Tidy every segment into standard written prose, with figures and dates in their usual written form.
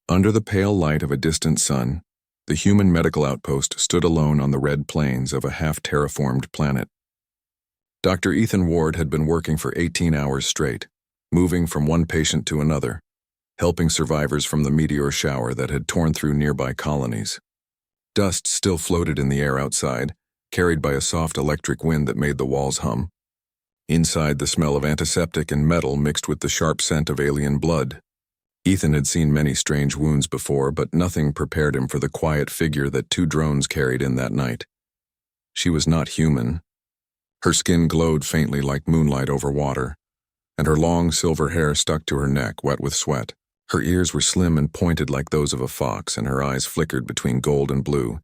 Under the pale light of a distant sun, the human medical outpost stood alone on the red plains of a half-terraformed planet. Dr. Ethan Ward had been working for 18 hours straight, moving from one patient to another, helping survivors from the meteor shower that had torn through nearby colonies. Dust still floated in the air outside, carried by a soft electric wind that made the walls hum. Inside, the smell of antiseptic and metal mixed with the sharp scent of alien blood. Ethan had seen many strange wounds before, but nothing prepared him for the quiet figure that two drones carried in that night. She was not human. Her skin glowed faintly like moonlight over water, and her long silver hair stuck to her neck, wet with sweat. Her ears were slim and pointed like those of a fox, and her eyes flickered between gold and blue,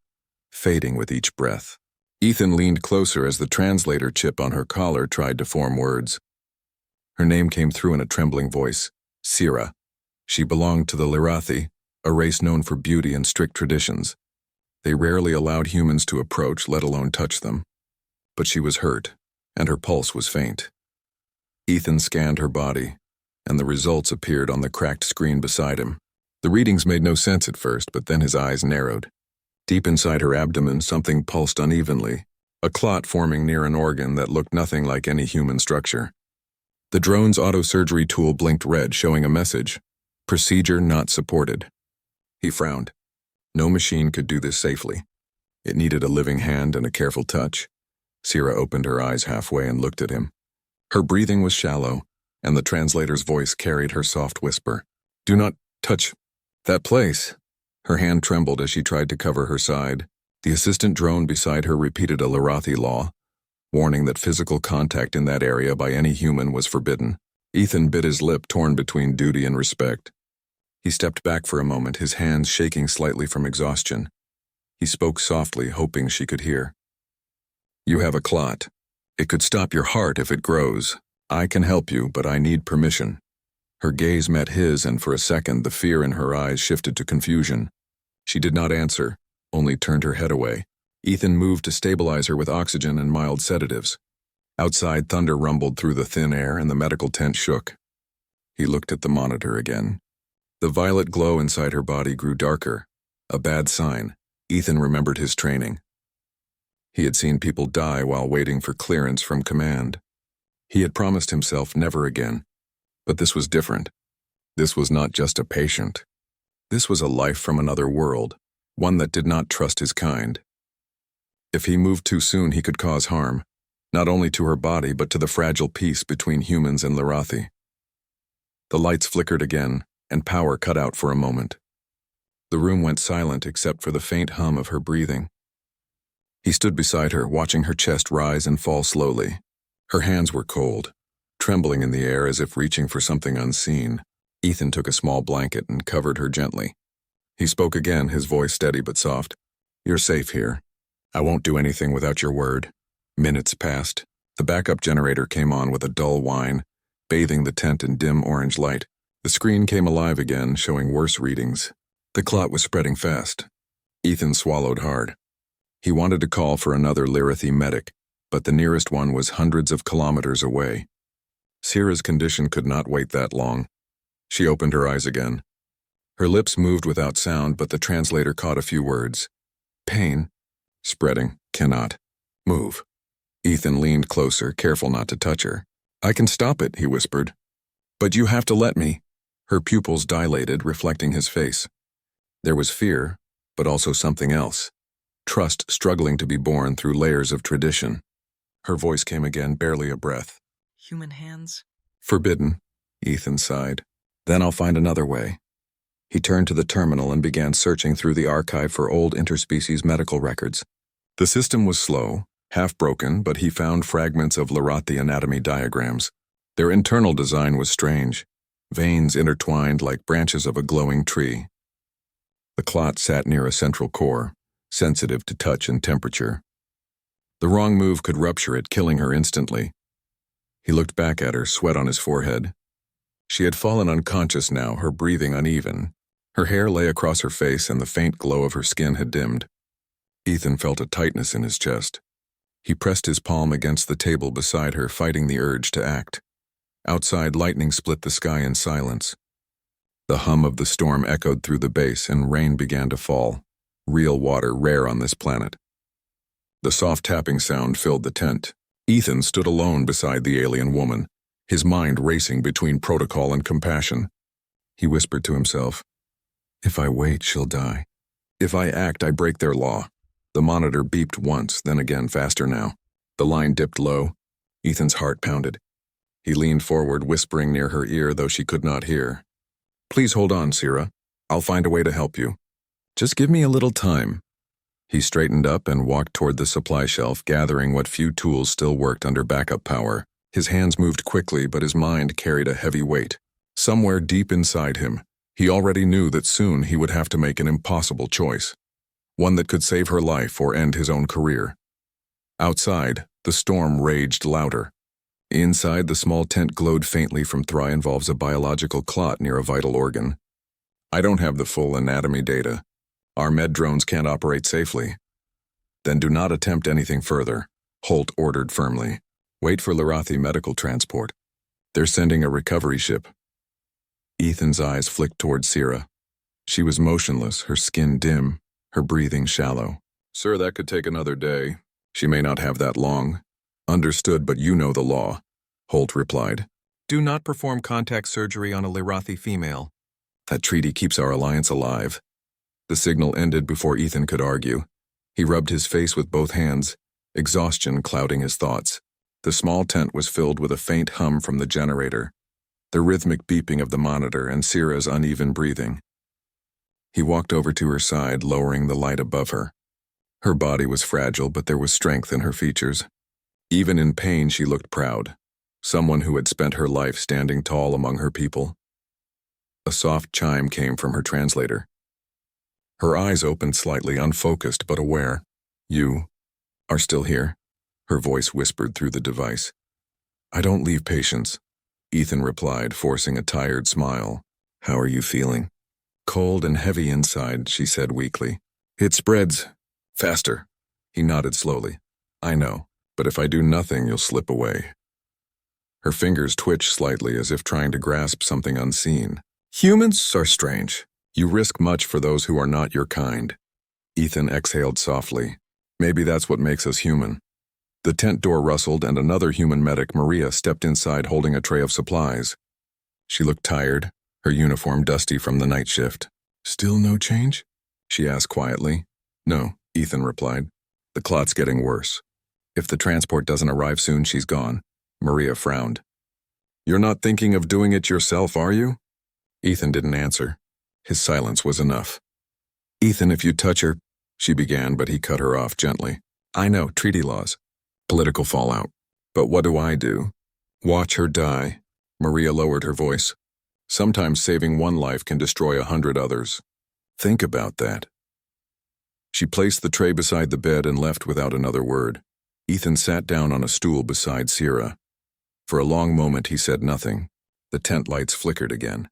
fading with each breath. Ethan leaned closer as the translator chip on her collar tried to form words. Her name came through in a trembling voice, Sira. She belonged to the Lirathi, a race known for beauty and strict traditions. They rarely allowed humans to approach, let alone touch them. But she was hurt, and her pulse was faint. Ethan scanned her body, and the results appeared on the cracked screen beside him. The readings made no sense at first, but then his eyes narrowed. Deep inside her abdomen, something pulsed unevenly, a clot forming near an organ that looked nothing like any human structure. The drone's auto-surgery tool blinked red, showing a message, "Procedure not supported." He frowned. No machine could do this safely. It needed a living hand and a careful touch. Sira opened her eyes halfway and looked at him. Her breathing was shallow, and the translator's voice carried her soft whisper. "Do not touch that place." Her hand trembled as she tried to cover her side. The assistant drone beside her repeated a Lirathi law, warning that physical contact in that area by any human was forbidden. Ethan bit his lip, torn between duty and respect. He stepped back for a moment, his hands shaking slightly from exhaustion. He spoke softly, hoping she could hear. "You have a clot. It could stop your heart if it grows. I can help you, but I need permission." Her gaze met his, and for a second the fear in her eyes shifted to confusion. She did not answer, only turned her head away. Ethan moved to stabilize her with oxygen and mild sedatives. Outside, thunder rumbled through the thin air and the medical tent shook. He looked at the monitor again. The violet glow inside her body grew darker, a bad sign. Ethan remembered his training. He had seen people die while waiting for clearance from command. He had promised himself never again. But this was different. This was not just a patient. This was a life from another world, one that did not trust his kind. If he moved too soon, he could cause harm, not only to her body but to the fragile peace between humans and Lirathi. The lights flickered again, and power cut out for a moment. The room went silent except for the faint hum of her breathing. He stood beside her, watching her chest rise and fall slowly. Her hands were cold, trembling in the air as if reaching for something unseen. Ethan took a small blanket and covered her gently. He spoke again, his voice steady but soft. "You're safe here. I won't do anything without your word." Minutes passed. The backup generator came on with a dull whine, bathing the tent in dim orange light. The screen came alive again, showing worse readings. The clot was spreading fast. Ethan swallowed hard. He wanted to call for another Lirathi medic, but the nearest one was hundreds of kilometers away. Sira's condition could not wait that long. She opened her eyes again. Her lips moved without sound, but the translator caught a few words. "Pain. Spreading. Cannot. Move." Ethan leaned closer, careful not to touch her. "I can stop it," he whispered. "But you have to let me." Her pupils dilated, reflecting his face. There was fear, but also something else. Trust struggling to be born through layers of tradition. Her voice came again, barely a breath. "Human hands?" "Forbidden," Ethan sighed. "Then I'll find another way." He turned to the terminal and began searching through the archive for old interspecies medical records. The system was slow, half-broken, but he found fragments of Lirathi anatomy diagrams. Their internal design was strange, veins intertwined like branches of a glowing tree. The clot sat near a central core, sensitive to touch and temperature. The wrong move could rupture it, killing her instantly. He looked back at her, sweat on his forehead. She had fallen unconscious now, her breathing uneven. Her hair lay across her face and the faint glow of her skin had dimmed. Ethan felt a tightness in his chest. He pressed his palm against the table beside her, fighting the urge to act. Outside, lightning split the sky in silence. The hum of the storm echoed through the base and rain began to fall, real water rare on this planet. The soft tapping sound filled the tent. Ethan stood alone beside the alien woman, his mind racing between protocol and compassion. He whispered to himself, "If I wait, she'll die. If I act, I break their law." The monitor beeped once, then again faster now. The line dipped low. Ethan's heart pounded. He leaned forward, whispering near her ear, though she could not hear. "Please hold on, Sira. I'll find a way to help you. Just give me a little time." He straightened up and walked toward the supply shelf, gathering what few tools still worked under backup power. His hands moved quickly, but his mind carried a heavy weight. Somewhere deep inside him, he already knew that soon he would have to make an impossible choice, one that could save her life or end his own career. Outside, the storm raged louder. Inside, the small tent glowed faintly from Thry involves a biological clot near a vital organ. "I don't have the full anatomy data. Our med drones can't operate safely." "Then do not attempt anything further," Holt ordered firmly. "Wait for Larathi medical transport. They're sending a recovery ship." Ethan's eyes flicked toward Sira. She was motionless, her skin dim, her breathing shallow. "Sir, that could take another day. She may not have that long." "Understood, but you know the law," Holt replied. "Do not perform contact surgery on a Larathi female. That treaty keeps our alliance alive." The signal ended before Ethan could argue. He rubbed his face with both hands, exhaustion clouding his thoughts. The small tent was filled with a faint hum from the generator, the rhythmic beeping of the monitor, and Sira's uneven breathing. He walked over to her side, lowering the light above her. Her body was fragile, but there was strength in her features. Even in pain, she looked proud, someone who had spent her life standing tall among her people. A soft chime came from her translator. Her eyes opened slightly, unfocused but aware. "You are still here?" Her voice whispered through the device. "I don't leave patients," Ethan replied, forcing a tired smile. "How are you feeling?" "Cold and heavy inside," she said weakly. "It spreads faster." He nodded slowly. "I know, but if I do nothing, you'll slip away." Her fingers twitched slightly as if trying to grasp something unseen. "Humans are strange. You risk much for those who are not your kind." Ethan exhaled softly. "Maybe that's what makes us human." The tent door rustled and another human medic, Maria, stepped inside holding a tray of supplies. She looked tired, her uniform dusty from the night shift. "Still no change?" she asked quietly. "No," Ethan replied. "The clot's getting worse. If the transport doesn't arrive soon, she's gone." Maria frowned. "You're not thinking of doing it yourself, are you?" Ethan didn't answer. His silence was enough. "Ethan, if you touch her," she began, but he cut her off gently. "I know, treaty laws. Political fallout. But what do I do? Watch her die." Maria lowered her voice. "Sometimes saving one life can destroy 100 others. Think about that." She placed the tray beside the bed and left without another word. Ethan sat down on a stool beside Sira. For a long moment he said nothing. The tent lights flickered again.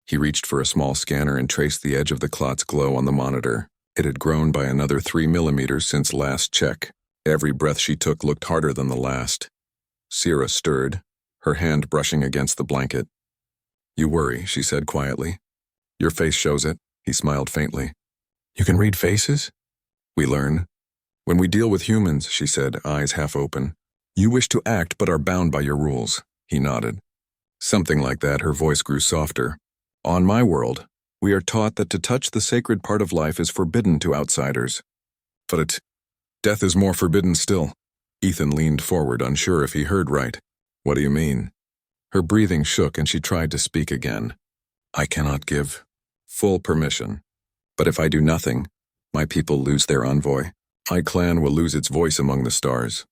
He reached for a small scanner and traced the edge of the clot's glow on the monitor. It had grown by another 3 millimeters since last check. Every breath she took looked harder than the last. Sira stirred, her hand brushing against the blanket. "You worry," she said quietly. "Your face shows it." He smiled faintly. "You can read faces?" "We learn. When we deal with humans," she said, eyes half open. "You wish to act but are bound by your rules." He nodded. Something like that. Her voice grew softer. "On my world, we are taught that to touch the sacred part of life is forbidden to outsiders. But death is more forbidden still." Ethan leaned forward, unsure if he heard right. "What do you mean?" Her breathing shook and she tried to speak again. "I cannot give full permission. But if I do nothing, my people lose their envoy. My clan will lose its voice among the stars."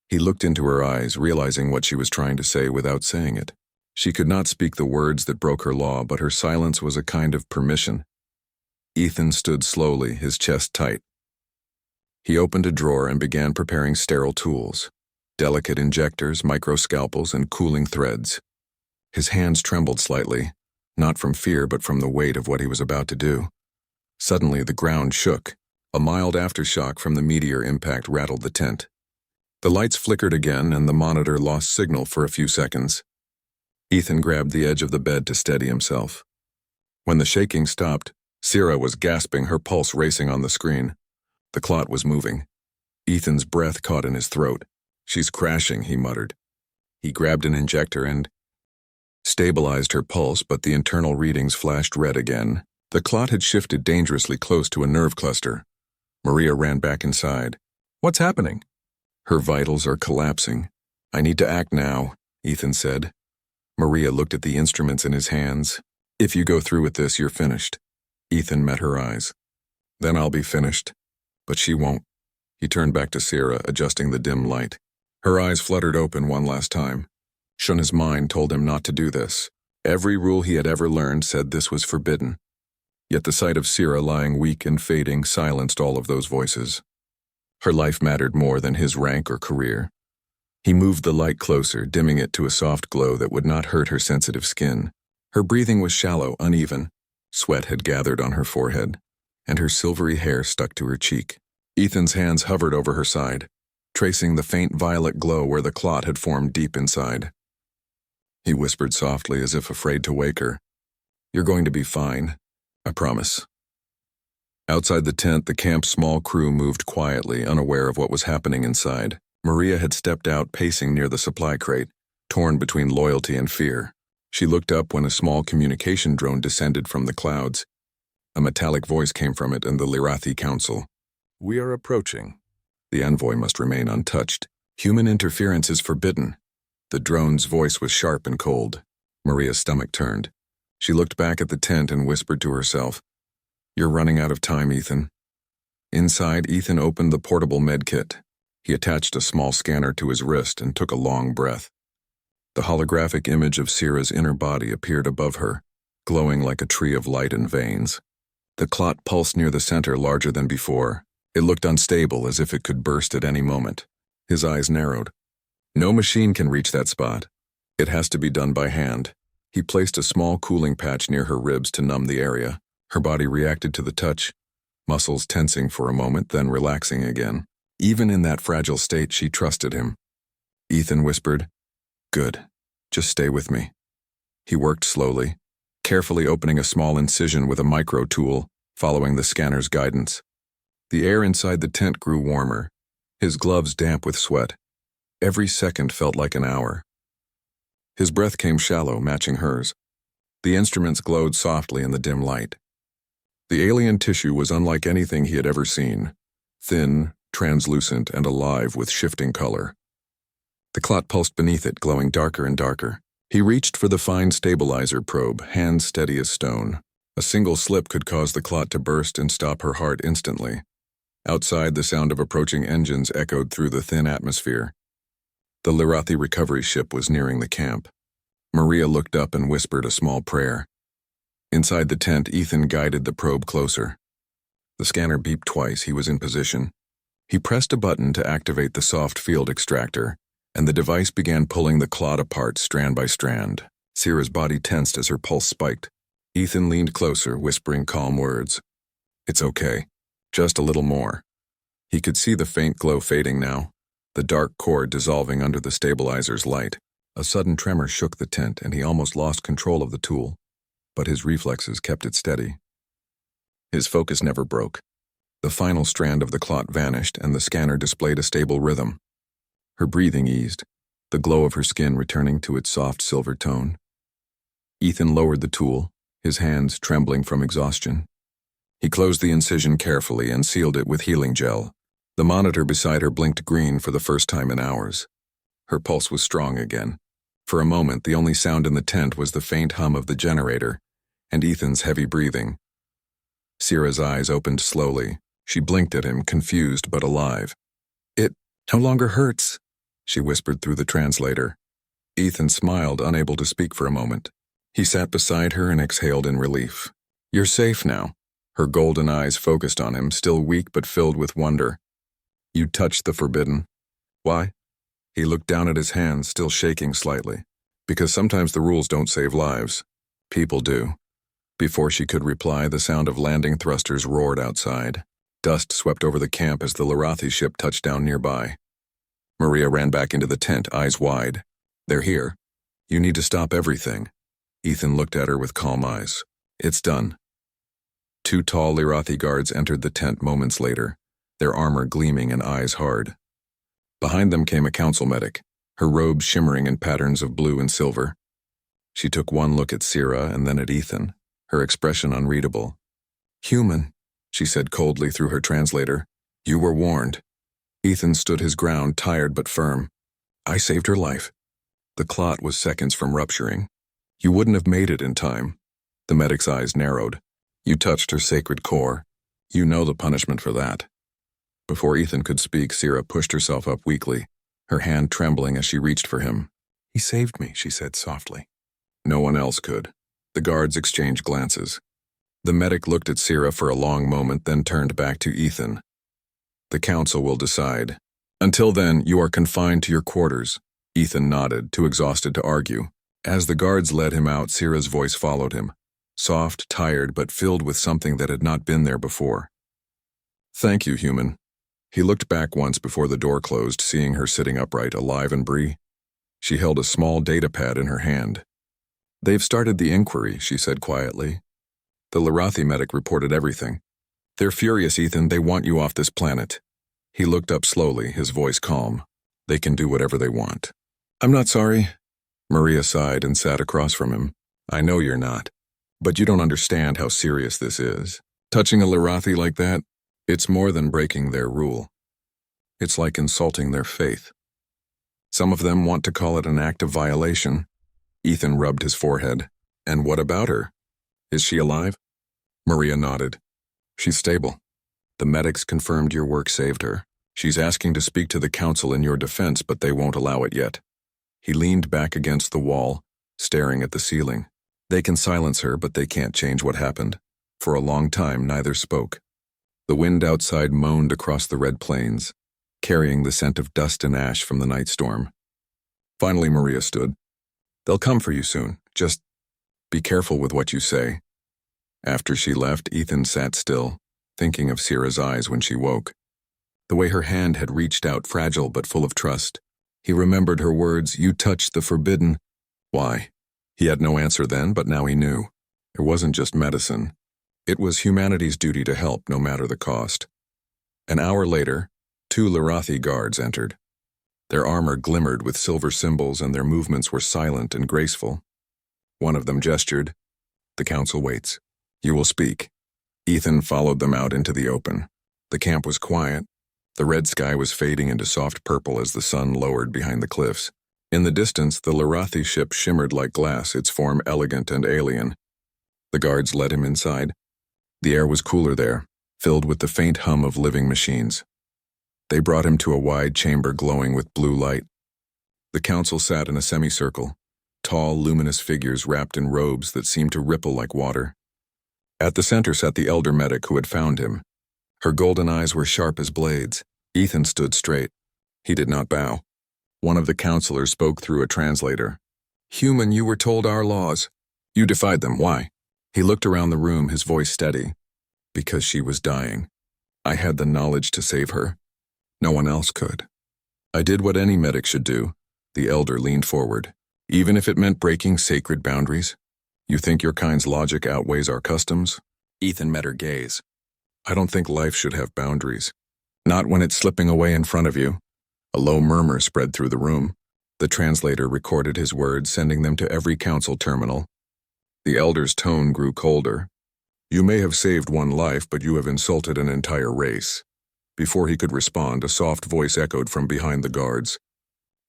He looked into her eyes, realizing what she was trying to say without saying it. She could not speak the words that broke her law, but her silence was a kind of permission. Ethan stood slowly, his chest tight. He opened a drawer and began preparing sterile tools, delicate injectors, microscalpels, and cooling threads. His hands trembled slightly, not from fear but from the weight of what he was about to do. Suddenly the ground shook. A mild aftershock from the meteor impact rattled the tent. The lights flickered again and the monitor lost signal for a few seconds. Ethan grabbed the edge of the bed to steady himself. When the shaking stopped, Sierra was gasping, her pulse racing on the screen. The Clot was moving. Ethan's breath caught in his throat. "She's crashing," he muttered. He grabbed an injector and stabilized her pulse, but the internal readings flashed red again. The Clot had shifted dangerously close to a nerve cluster. Maria ran back inside. "What's happening?" "Her vitals are collapsing. I need to act now," Ethan said. Maria looked at the instruments in his hands. "If you go through with this, you're finished." Ethan met her eyes. "Then I'll be finished. But she won't." He turned back to Sierra, adjusting the dim light. Her eyes fluttered open one last time. Shunna's mind told him not to do this. Every rule he had ever learned said this was forbidden. Yet the sight of Sierra lying weak and fading silenced all of those voices. Her life mattered more than his rank or career. He moved the light closer, dimming it to a soft glow that would not hurt her sensitive skin. Her breathing was shallow, uneven. Sweat had gathered on her forehead, and her silvery hair stuck to her cheek. Ethan's hands hovered over her side, tracing the faint violet glow where the Clot had formed deep inside. He whispered softly, as if afraid to wake her. "You're going to be fine. I promise." Outside the tent, the camp's small crew moved quietly, unaware of what was happening inside. Maria had stepped out, pacing near the supply crate, torn between loyalty and fear. She looked up when a small communication drone descended from the clouds. A metallic voice came from it and the Lirathi Council. "We are approaching." The envoy must remain untouched. Human interference is forbidden. The drone's voice was sharp and cold. Maria's stomach turned. She looked back at the tent and whispered to herself, "You're running out of time, Ethan." Inside, Ethan opened the portable medkit. He attached a small scanner to his wrist and took a long breath. The holographic image of Sierra's inner body appeared above her, glowing like a tree of light and veins. The Clot pulsed near the center, larger than before. It looked unstable, as if it could burst at any moment. His eyes narrowed. No machine can reach that spot. It has to be done by hand. He placed a small cooling patch near her ribs to numb the area. Her body reacted to the touch, muscles tensing for a moment, then relaxing again. Even in that fragile state, she trusted him. Ethan whispered, "Good. Just stay with me." He worked slowly, carefully opening a small incision with a micro tool, following the scanner's guidance. The air inside the tent grew warmer, his gloves damp with sweat. Every second felt like an hour. His breath came shallow, matching hers. The instruments glowed softly in the dim light. The alien tissue was unlike anything he had ever seen, thin, translucent, and alive with shifting color. The Clot pulsed beneath it, glowing darker and darker. He reached for the fine stabilizer probe, hands steady as stone. A single slip could cause the Clot to burst and stop her heart instantly. Outside, the sound of approaching engines echoed through the thin atmosphere. The Lirathi recovery ship was nearing the camp. Maria looked up and whispered a small prayer. Inside the tent, Ethan guided the probe closer. The scanner beeped twice. He was in position. He pressed a button to activate the soft field extractor, and the device began pulling the Clot apart strand by strand. Sierra's body tensed as her pulse spiked. Ethan leaned closer, whispering calm words. "It's okay. Just a little more." He could see the faint glow fading now, the dark core dissolving under the stabilizer's light. A sudden tremor shook the tent, and he almost lost control of the tool, but his reflexes kept it steady. His focus never broke. The final strand of the Clot vanished, and the scanner displayed a stable rhythm. Her breathing eased, the glow of her skin returning to its soft silver tone. Ethan lowered the tool, his hands trembling from exhaustion. He closed the incision carefully and sealed it with healing gel. The monitor beside her blinked green for the first time in hours. Her pulse was strong again. For a moment, the only sound in the tent was the faint hum of the generator and Ethan's heavy breathing. Sierra's eyes opened slowly. She blinked at him, confused but alive. "It no longer hurts," she whispered through the translator. Ethan smiled, unable to speak for a moment. He sat beside her and exhaled in relief. "You're safe now." Her golden eyes focused on him, still weak but filled with wonder. "You touched the forbidden." "Why?" He looked down at his hands, still shaking slightly. "Because sometimes the rules don't save lives. People do." Before she could reply, the sound of landing thrusters roared outside. Dust swept over the camp as the Lirathi ship touched down nearby. Maria ran back into the tent, eyes wide. "They're here. You need to stop everything." Ethan looked at her with calm eyes. It's done. Two tall Lirathi guards entered the tent moments later, their armor gleaming and eyes hard. Behind them came a council medic, her robe shimmering in patterns of blue and silver. She took one look at Sira and then at Ethan, her expression unreadable. "Human," she said coldly through her translator. "You were warned." Ethan stood his ground, tired but firm. "I saved her life." The clot was seconds from rupturing. "You wouldn't have made it in time." The medic's eyes narrowed. "You touched her sacred core. You know the punishment for that." Before Ethan could speak, Sira pushed herself up weakly, her hand trembling as she reached for him. "He saved me," she said softly. No one else could. The guards exchanged glances. The medic looked at Sira for a long moment, then turned back to Ethan. "The council will decide. Until then, you are confined to your quarters." Ethan nodded, too exhausted to argue. As the guards led him out, Sira's voice followed him, soft, tired, but filled with something that had not been there before. "Thank you, human." He looked back once before the door closed, seeing her sitting upright, alive and free. She held a small data pad in her hand. "They've started the inquiry," she said quietly. "The Lirathi medic reported everything. They're furious, Ethan. They want you off this planet." He looked up slowly, his voice calm. "They can do whatever they want." "I'm not sorry." Maria sighed and sat across from him. "I know you're not. But you don't understand how serious this is. Touching a Lirathi like that, it's more than breaking their rule. It's like insulting their faith. Some of them want to call it an act of violation." Ethan rubbed his forehead. "And what about her? Is she alive?" Maria nodded. "She's stable. The medics confirmed your work saved her. She's asking to speak to the council in your defense, but they won't allow it yet." He leaned back against the wall, staring at the ceiling. "They can silence her, but they can't change what happened." For a long time, neither spoke. The wind outside moaned across the red plains, carrying the scent of dust and ash from the night storm. Finally, Maria stood. "They'll come for you soon. Just be careful with what you say." After she left, Ethan sat still, thinking of Sira's eyes when she woke. The way her hand had reached out, fragile but full of trust. He remembered her words, "You touched the forbidden." Why? He had no answer then, but now he knew. It wasn't just medicine. It was humanity's duty to help, no matter the cost. An hour later, two Lirathi guards entered. Their armor glimmered with silver symbols and their movements were silent and graceful. One of them gestured. "The council waits. You will speak." Ethan followed them out into the open. The camp was quiet. The red sky was fading into soft purple as the sun lowered behind the cliffs. In the distance, the Lirathi ship shimmered like glass, its form elegant and alien. The guards led him inside. The air was cooler there, filled with the faint hum of living machines. They brought him to a wide chamber glowing with blue light. The council sat in a semicircle, tall, luminous figures wrapped in robes that seemed to ripple like water. At the center sat the elder medic who had found him. Her golden eyes were sharp as blades. Ethan stood straight. He did not bow. One of the counselors spoke through a translator. "Human, you were told our laws. You defied them. Why?" He looked around the room, his voice steady. "Because she was dying. I had the knowledge to save her. No one else could. I did what any medic should do." The elder leaned forward. "Even if it meant breaking sacred boundaries? You think your kind's logic outweighs our customs?" Ethan met her gaze. "I don't think life should have boundaries. Not when it's slipping away in front of you." A low murmur spread through the room. The translator recorded his words, sending them to every council terminal. The elder's tone grew colder. "You may have saved one life, but you have insulted an entire race." Before he could respond, a soft voice echoed from behind the guards.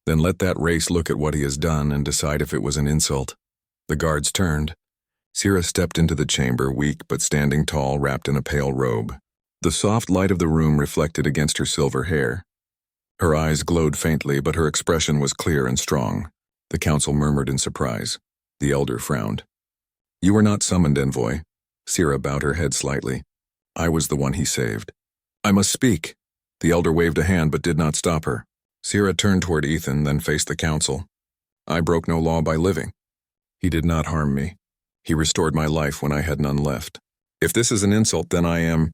"Then let that race look at what he has done and decide if it was an insult." The guards turned. Sira stepped into the chamber, weak but standing tall, wrapped in a pale robe. The soft light of the room reflected against her silver hair. Her eyes glowed faintly, but her expression was clear and strong. The council murmured in surprise. The elder frowned. "You were not summoned, envoy." Sira bowed her head slightly. "I was the one he saved." "I must speak." The elder waved a hand but did not stop her. Sira turned toward Ethan, then faced the council. "I broke no law by living. He did not harm me. He restored my life when I had none left. If this is an insult, then I am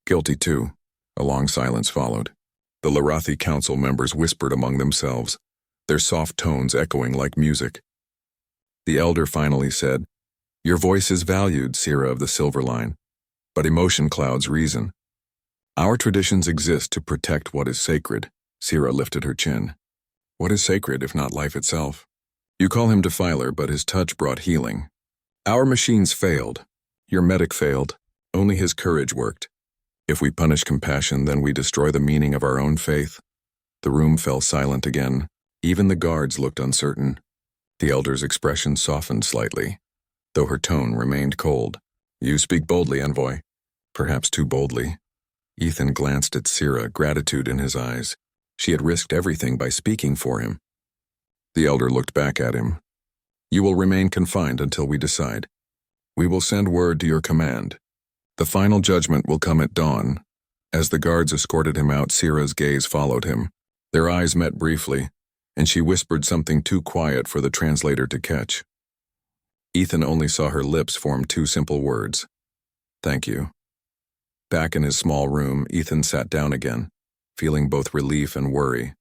guilty too." A long silence followed. The Lirathi council members whispered among themselves, their soft tones echoing like music. The elder finally said, Your voice is valued, Sira of the Silver Line, but emotion clouds reason. Our traditions exist to protect what is sacred. Sira lifted her chin. What is sacred if not life itself? You call him defiler, but his touch brought healing. Our machines failed. Your medic failed. Only his courage worked. If we punish compassion, then we destroy the meaning of our own faith. The room fell silent again. Even the guards looked uncertain. The elder's expression softened slightly, though her tone remained cold. You speak boldly, envoy. Perhaps too boldly. Ethan glanced at Sira, gratitude in his eyes. She had risked everything by speaking for him. The elder looked back at him. You will remain confined until we decide. We will send word to your command. The final judgment will come at dawn. As the guards escorted him out, Sira's gaze followed him. Their eyes met briefly, and she whispered something too quiet for the translator to catch. Ethan only saw her lips form two simple words. Thank you. Back in his small room, Ethan sat down again, feeling both relief and worry.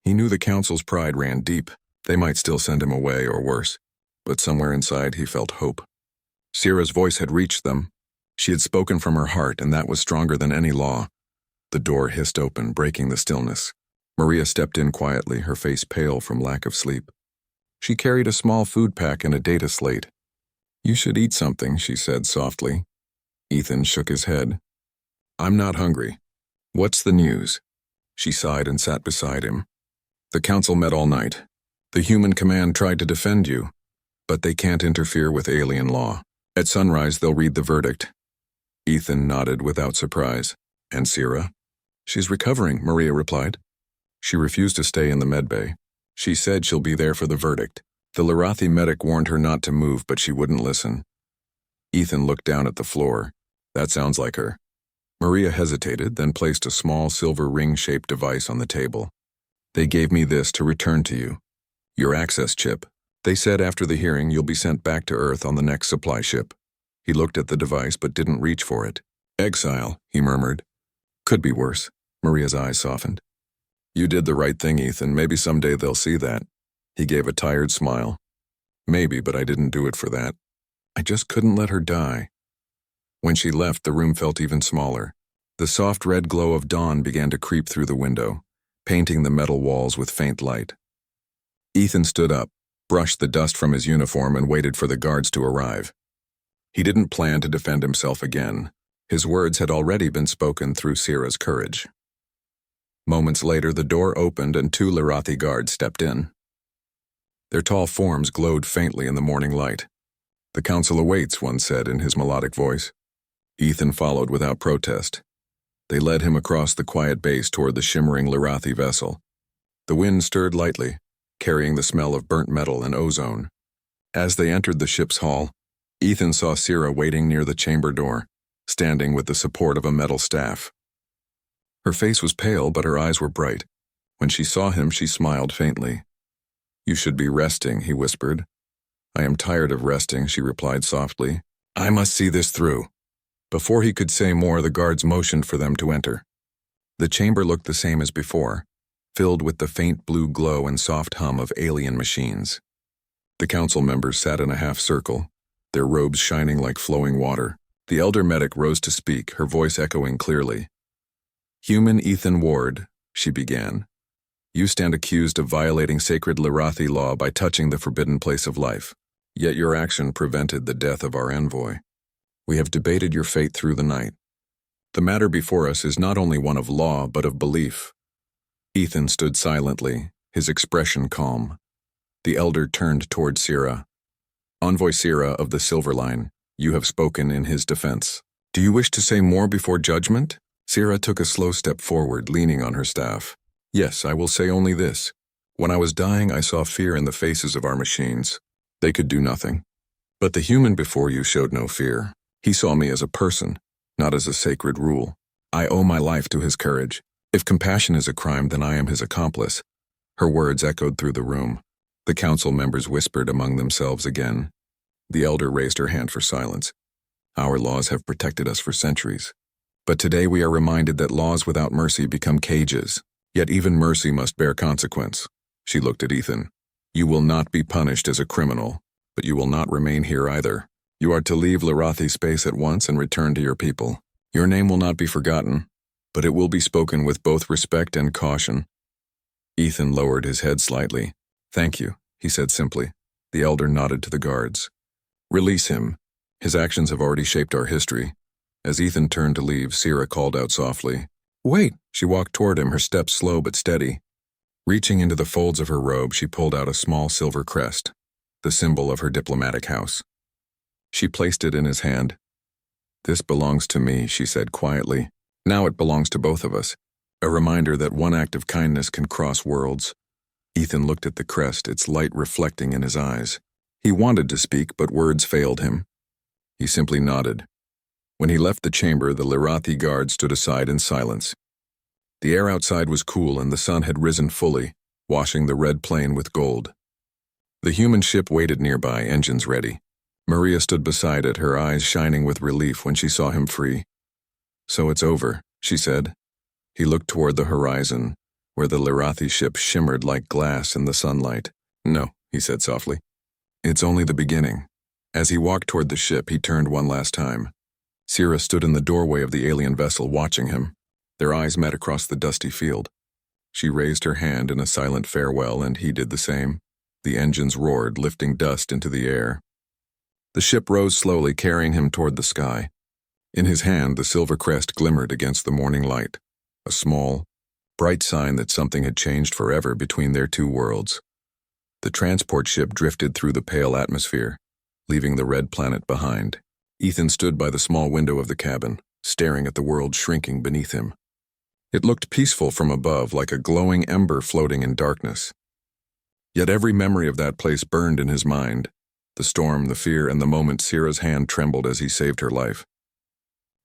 He knew the council's pride ran deep. They might still send him away or worse, but somewhere inside he felt hope. Sira's voice had reached them. She had spoken from her heart, and that was stronger than any law. The door hissed open, breaking the stillness. Maria stepped in quietly, her face pale from lack of sleep. She carried a small food pack and a data slate. You should eat something, she said softly. Ethan shook his head. I'm not hungry. What's the news? She sighed and sat beside him. The council met all night. The human command tried to defend you, but they can't interfere with alien law. At sunrise, they'll read the verdict. Ethan nodded without surprise. And Sira? She's recovering, Maria replied. She refused to stay in the medbay. She said she'll be there for the verdict. The Larathi medic warned her not to move, but she wouldn't listen. Ethan looked down at the floor. That sounds like her. Maria hesitated, then placed a small silver ring-shaped device on the table. They gave me this to return to you. Your access chip. They said after the hearing you'll be sent back to Earth on the next supply ship. He looked at the device but didn't reach for it. Exile, he murmured. Could be worse. Maria's eyes softened. You did the right thing, Ethan. Maybe someday they'll see that. He gave a tired smile. Maybe, but I didn't do it for that. I just couldn't let her die. When she left, the room felt even smaller. The soft red glow of dawn began to creep through the window, painting the metal walls with faint light. Ethan stood up, brushed the dust from his uniform, and waited for the guards to arrive. He didn't plan to defend himself again. His words had already been spoken through Sira's courage. Moments later, the door opened and two Larathi guards stepped in. Their tall forms glowed faintly in the morning light. The council awaits, one said in his melodic voice. Ethan followed without protest. They led him across the quiet base toward the shimmering Larathi vessel. The wind stirred lightly, carrying the smell of burnt metal and ozone. As they entered the ship's hull, Ethan saw Sira waiting near the chamber door, standing with the support of a metal staff. Her face was pale, but her eyes were bright. When she saw him, she smiled faintly. You should be resting, he whispered. I am tired of resting, she replied softly. I must see this through. Before he could say more, the guards motioned for them to enter. The chamber looked the same as before, filled with the faint blue glow and soft hum of alien machines. The council members sat in a half circle, their robes shining like flowing water. The elder medic rose to speak, her voice echoing clearly. Human Ethan Ward, she began. You stand accused of violating sacred Larathi law by touching the forbidden place of life. Yet your action prevented the death of our envoy. We have debated your fate through the night. The matter before us is not only one of law, but of belief. Ethan stood silently, his expression calm. The elder turned toward Sira. Envoy Sira of the Silver Line, you have spoken in his defense. Do you wish to say more before judgment? Sira took a slow step forward, leaning on her staff. Yes, I will say only this. When I was dying, I saw fear in the faces of our machines. They could do nothing. But the human before you showed no fear. He saw me as a person, not as a sacred rule. I owe my life to his courage. If compassion is a crime, then I am his accomplice. Her words echoed through the room. The council members whispered among themselves again. The elder raised her hand for silence. Our laws have protected us for centuries. But today we are reminded that laws without mercy become cages. Yet even mercy must bear consequence. She looked at Ethan. You will not be punished as a criminal. But you will not remain here either. You are to leave Lirathi space at once and return to your people. Your name will not be forgotten, but it will be spoken with both respect and caution." Ethan lowered his head slightly. "Thank you," he said simply. The elder nodded to the guards. "Release him. His actions have already shaped our history." As Ethan turned to leave, Sira called out softly, "Wait!" She walked toward him, her steps slow but steady. Reaching into the folds of her robe, she pulled out a small silver crest, the symbol of her diplomatic house. She placed it in his hand. "This belongs to me," she said quietly. "Now it belongs to both of us." A reminder that one act of kindness can cross worlds. Ethan looked at the crest, its light reflecting in his eyes. He wanted to speak, but words failed him. He simply nodded. When he left the chamber, the Lirathi guard stood aside in silence. The air outside was cool and the sun had risen fully, washing the red plain with gold. The human ship waited nearby, engines ready. Maria stood beside it, her eyes shining with relief when she saw him free. "So it's over," she said. He looked toward the horizon, where the Lirathi ship shimmered like glass in the sunlight. "No," he said softly. "It's only the beginning." As he walked toward the ship, he turned one last time. Sira stood in the doorway of the alien vessel, watching him. Their eyes met across the dusty field. She raised her hand in a silent farewell, and he did the same. The engines roared, lifting dust into the air. The ship rose slowly, carrying him toward the sky. In his hand, the silver crest glimmered against the morning light, a small, bright sign that something had changed forever between their two worlds. The transport ship drifted through the pale atmosphere, leaving the red planet behind. Ethan stood by the small window of the cabin, staring at the world shrinking beneath him. It looked peaceful from above, like a glowing ember floating in darkness. Yet every memory of that place burned in his mind, the storm, the fear, and the moment Sira's hand trembled as he saved her life.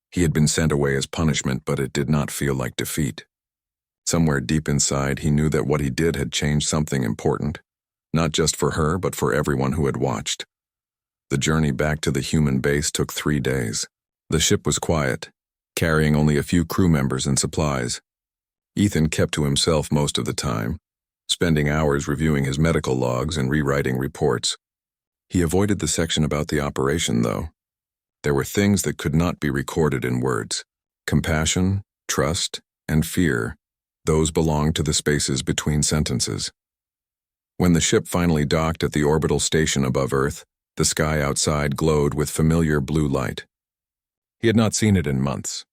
He had been sent away as punishment, but it did not feel like defeat. Somewhere deep inside, he knew that what he did had changed something important, not just for her, but for everyone who had watched. The journey back to the human base took 3 days. The ship was quiet, carrying only a few crew members and supplies. Ethan kept to himself most of the time, spending hours reviewing his medical logs and rewriting reports. He avoided the section about the operation, though. There were things that could not be recorded in words. Compassion, trust, and fear, those belonged to the spaces between sentences. When the ship finally docked at the orbital station above Earth, the sky outside glowed with familiar blue light. He had not seen it in months.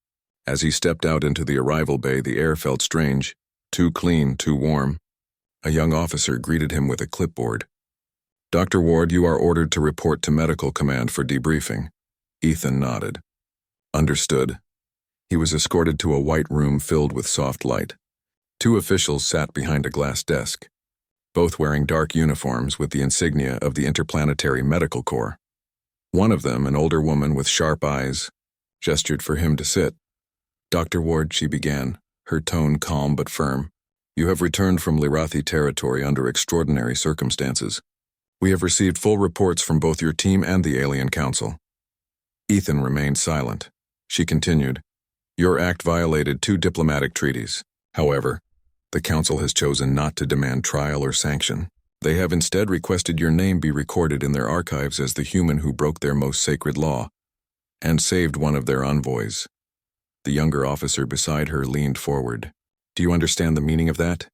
As he stepped out into the arrival bay, the air felt strange, too clean, too warm. A young officer greeted him with a clipboard. "Dr. Ward, you are ordered to report to Medical Command for debriefing." Ethan nodded. Understood. He was escorted to a white room filled with soft light. 2 officials sat behind a glass desk, both wearing dark uniforms with the insignia of the Interplanetary Medical Corps. One of them, an older woman with sharp eyes, gestured for him to sit. "Dr. Ward," she began, her tone calm but firm, "you have returned from Lirathi territory under extraordinary circumstances. We have received full reports from both your team and the Alien Council." Ethan remained silent. She continued, "Your act violated 2 diplomatic treaties. However, the Council has chosen not to demand trial or sanction. They have instead requested your name be recorded in their archives as the human who broke their most sacred law and saved one of their envoys." The younger officer beside her leaned forward. "Do you understand the meaning of that?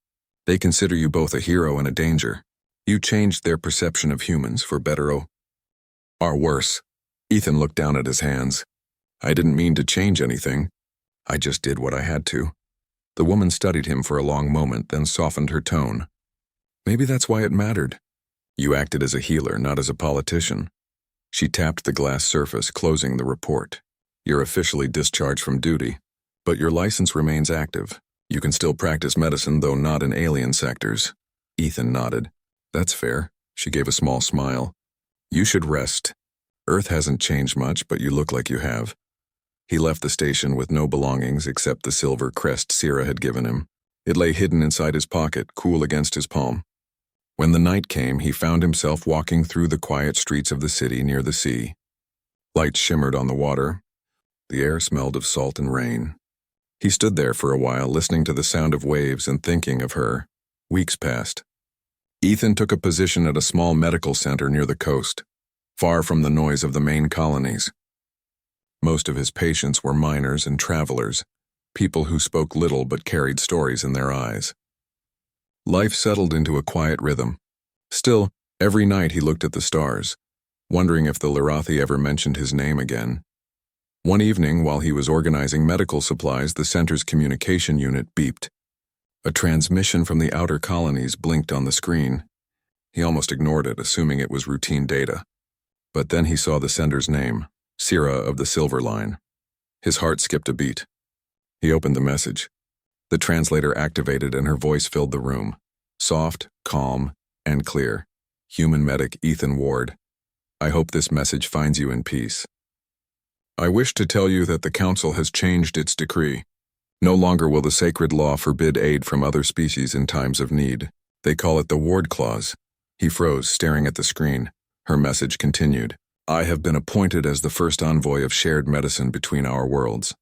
They consider you both a hero and a danger. You changed their perception of humans for better or worse." Ethan looked down at his hands. "I didn't mean to change anything. I just did what I had to." The woman studied him for a long moment, then softened her tone. "Maybe that's why it mattered. You acted as a healer, not as a politician." She tapped the glass surface, closing the report. "You're officially discharged from duty, but your license remains active. You can still practice medicine, though not in alien sectors." Ethan nodded. "That's fair." She gave a small smile. "You should rest. Earth hasn't changed much, but you look like you have." He left the station with no belongings except the silver crest Sira had given him. It lay hidden inside his pocket, cool against his palm. When the night came, he found himself walking through the quiet streets of the city near the sea. Lights shimmered on the water. The air smelled of salt and rain. He stood there for a while, listening to the sound of waves and thinking of her. Weeks passed. Ethan took a position at a small medical center near the coast. far from the noise of the main colonies. Most of his patients were miners and travelers, people who spoke little but carried stories in their eyes. Life settled into a quiet rhythm. Still, every night he looked at the stars, wondering if the Lirathi ever mentioned his name again. One evening, while he was organizing medical supplies, the center's communication unit beeped. A transmission from the outer colonies blinked on the screen. He almost ignored it, assuming it was routine data. But then he saw the sender's name, Sira of the Silver Line. His heart skipped a beat. He opened the message. The translator activated and her voice filled the room. Soft, calm, and clear. Human medic Ethan Ward. I hope this message finds you in peace. I wish to tell you that the Council has changed its decree. No longer will the sacred law forbid aid from other species in times of need. They call it the Ward Clause. He froze, staring at the screen. Her message continued. I have been appointed as the first envoy of shared medicine between our worlds.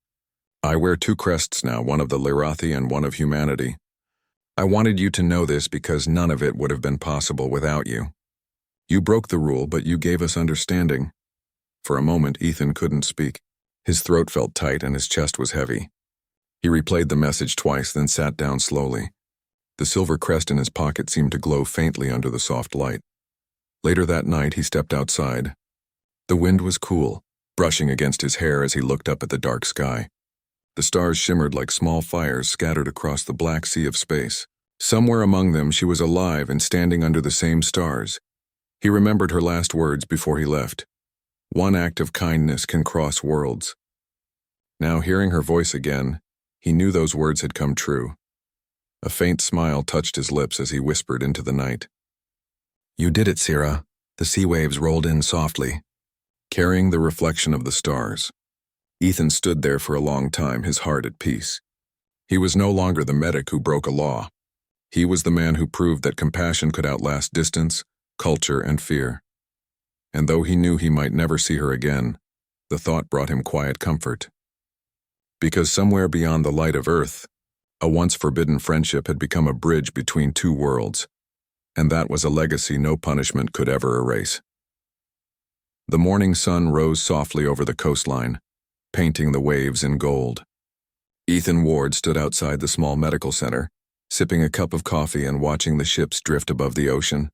I wear two crests now, one of the Lirathi and one of humanity. I wanted you to know this because none of it would have been possible without you. You broke the rule, but you gave us understanding. For a moment, Ethan couldn't speak. His throat felt tight and his chest was heavy. He replayed the message twice, then sat down slowly. The silver crest in his pocket seemed to glow faintly under the soft light. Later that night, he stepped outside. The wind was cool, brushing against his hair as he looked up at the dark sky. The stars shimmered like small fires scattered across the black sea of space. Somewhere among them, she was alive and standing under the same stars. He remembered her last words before he left. One act of kindness can cross worlds. Now, hearing her voice again, he knew those words had come true. A faint smile touched his lips as he whispered into the night. You did it, Sira. The sea waves rolled in softly, carrying the reflection of the stars. Ethan stood there for a long time, his heart at peace. He was no longer the medic who broke a law. He was the man who proved that compassion could outlast distance, culture, and fear. And though he knew he might never see her again, the thought brought him quiet comfort. Because somewhere beyond the light of Earth, a once forbidden friendship had become a bridge between two worlds, and that was a legacy no punishment could ever erase. The morning sun rose softly over the coastline, painting the waves in gold. Ethan Ward stood outside the small medical center, sipping a cup of coffee and watching the ships drift above the ocean.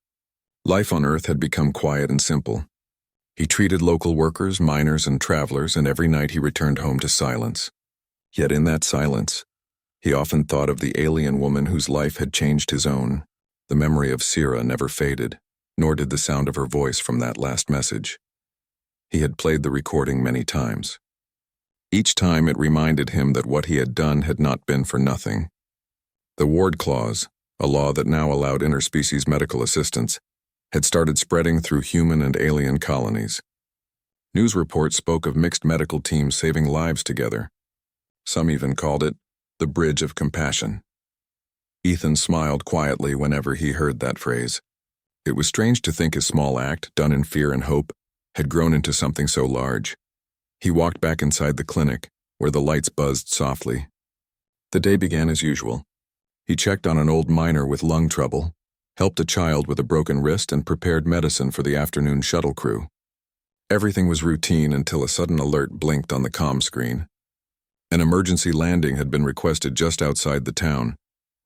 Life on Earth had become quiet and simple. He treated local workers, miners, and travelers, and every night he returned home to silence. Yet in that silence, he often thought of the alien woman whose life had changed his own. The memory of Sira never faded, nor did the sound of her voice from that last message. He had played the recording many times. Each time it reminded him that what he had done had not been for nothing. The Ward Clause, a law that now allowed interspecies medical assistance, had started spreading through human and alien colonies. News reports spoke of mixed medical teams saving lives together. Some even called it the Bridge of Compassion. Ethan smiled quietly whenever he heard that phrase. It was strange to think his small act, done in fear and hope, had grown into something so large. He walked back inside the clinic, where the lights buzzed softly. The day began as usual. He checked on an old miner with lung trouble, helped a child with a broken wrist, and prepared medicine for the afternoon shuttle crew. Everything was routine until a sudden alert blinked on the comm screen. An emergency landing had been requested just outside the town,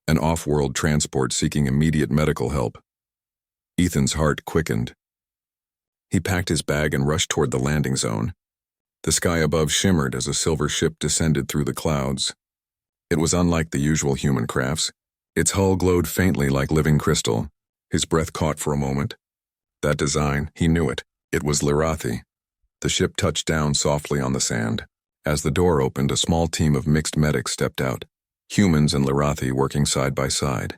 an off-world transport seeking immediate medical help. Ethan's heart quickened. He packed his bag and rushed toward the landing zone. The sky above shimmered as a silver ship descended through the clouds. It was unlike the usual human crafts. Its hull glowed faintly like living crystal. His breath caught for a moment. That design, he knew it. It was Lirathi. The ship touched down softly on the sand. As the door opened, a small team of mixed medics stepped out, humans and Lirathi working side by side.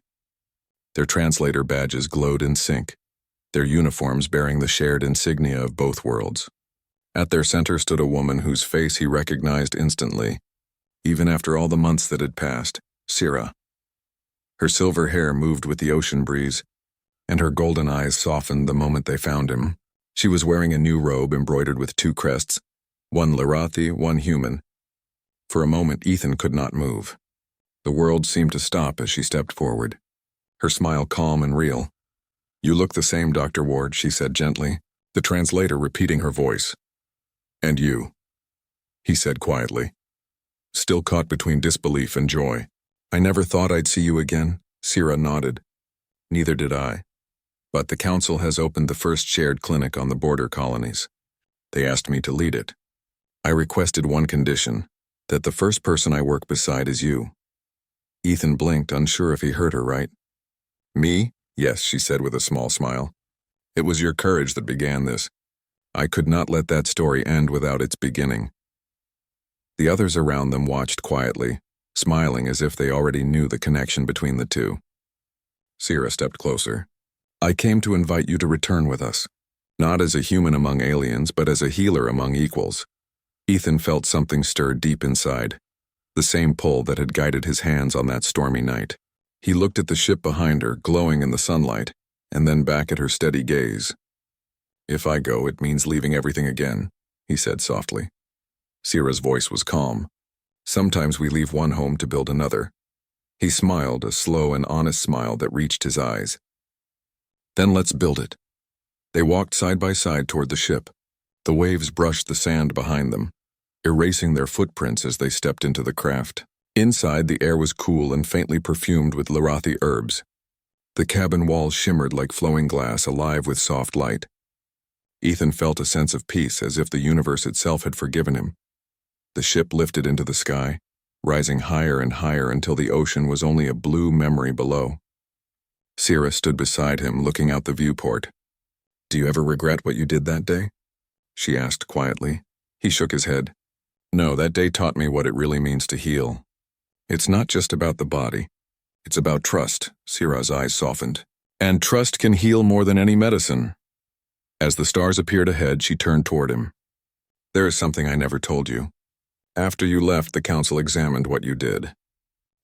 Their translator badges glowed in sync, their uniforms bearing the shared insignia of both worlds. At their center stood a woman whose face he recognized instantly, even after all the months that had passed, Sira. Her silver hair moved with the ocean breeze, and her golden eyes softened the moment they found him. She was wearing a new robe embroidered with two crests, one Lirathi, one human. For a moment, Ethan could not move. The world seemed to stop as she stepped forward, her smile calm and real. You look the same, Dr. Ward, she said gently. the translator repeating her voice. "And you," he said quietly, still caught between disbelief and joy. "I never thought I'd see you again," Sira nodded. "Neither did I. But the council has opened the first shared clinic on the border colonies. They asked me to lead it. I requested one condition, that the first person I work beside is you." Ethan blinked, unsure if he heard her right. "Me? Yes," she said with a small smile. "It was your courage that began this. I could not let that story end without its beginning." The others around them watched quietly, smiling as if they already knew the connection between the two. Sira stepped closer. "I came to invite you to return with us, not as a human among aliens, but as a healer among equals." Ethan felt something stir deep inside, the same pull that had guided his hands on that stormy night. He looked at the ship behind her, glowing in the sunlight, and then back at her steady gaze. "If I go, it means leaving everything again," he said softly. Sira's voice was calm. "Sometimes we leave one home to build another." He smiled, a slow and honest smile that reached his eyes. "Then let's build it." They walked side by side toward the ship. The waves brushed the sand behind them, erasing their footprints as they stepped into the craft. Inside, the air was cool and faintly perfumed with Lirathi herbs. The cabin walls shimmered like flowing glass, alive with soft light. Ethan felt a sense of peace, as if the universe itself had forgiven him. The ship lifted into the sky, rising higher and higher until the ocean was only a blue memory below. Sira stood beside him, looking out the viewport. "Do you ever regret what you did that day?" she asked quietly. He shook his head. "No, that day taught me what it really means to heal. It's not just about the body. It's about trust." Sira's eyes softened. "And trust can heal more than any medicine." As the stars appeared ahead, she turned toward him. "There is something I never told you. After you left, the council examined what you did.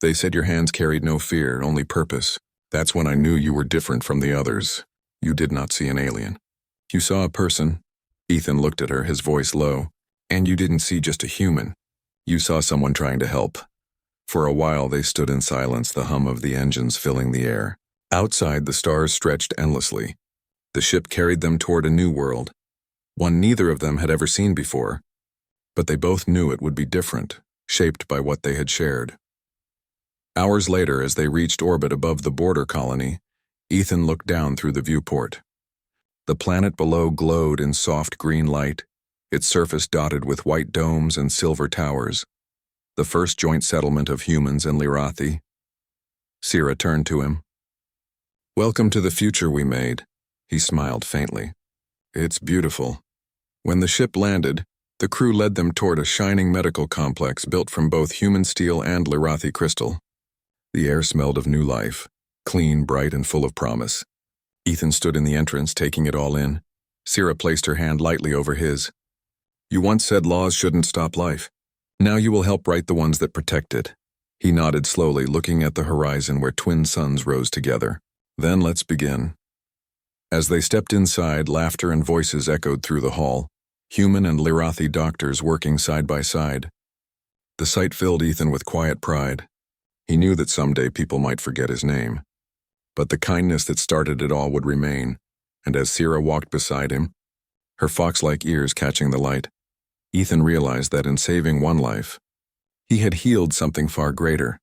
They said your hands carried no fear, only purpose. That's when I knew you were different from the others. You did not see an alien. You saw a person." Ethan looked at her, his voice low. "And you didn't see just a human. You saw someone trying to help." For a while they stood in silence, the hum of the engines filling the air. Outside, the stars stretched endlessly. The ship carried them toward a new world, one neither of them had ever seen before. But they both knew it would be different, shaped by what they had shared. Hours later, as they reached orbit above the border colony, Ethan looked down through the viewport. The planet below glowed in soft green light, its surface dotted with white domes and silver towers. The first joint settlement of humans and Lirathi. Sira turned to him. "Welcome to the future we made," he smiled faintly. "It's beautiful." When the ship landed, the crew led them toward a shining medical complex built from both human steel and Lirathi crystal. The air smelled of new life, clean, bright, and full of promise. Ethan stood in the entrance, taking it all in. Sira placed her hand lightly over his. "You once said laws shouldn't stop life. Now you will help write the ones that protect it." He nodded slowly, looking at the horizon where twin suns rose together. "Then let's begin." As they stepped inside, laughter and voices echoed through the hall, human and Lirathi doctors working side by side. The sight filled Ethan with quiet pride. He knew that someday people might forget his name. But the kindness that started it all would remain, and as Sira walked beside him, her fox-like ears catching the light, Ethan realized that in saving one life, he had healed something far greater,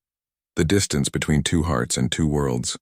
the distance between two hearts and two worlds.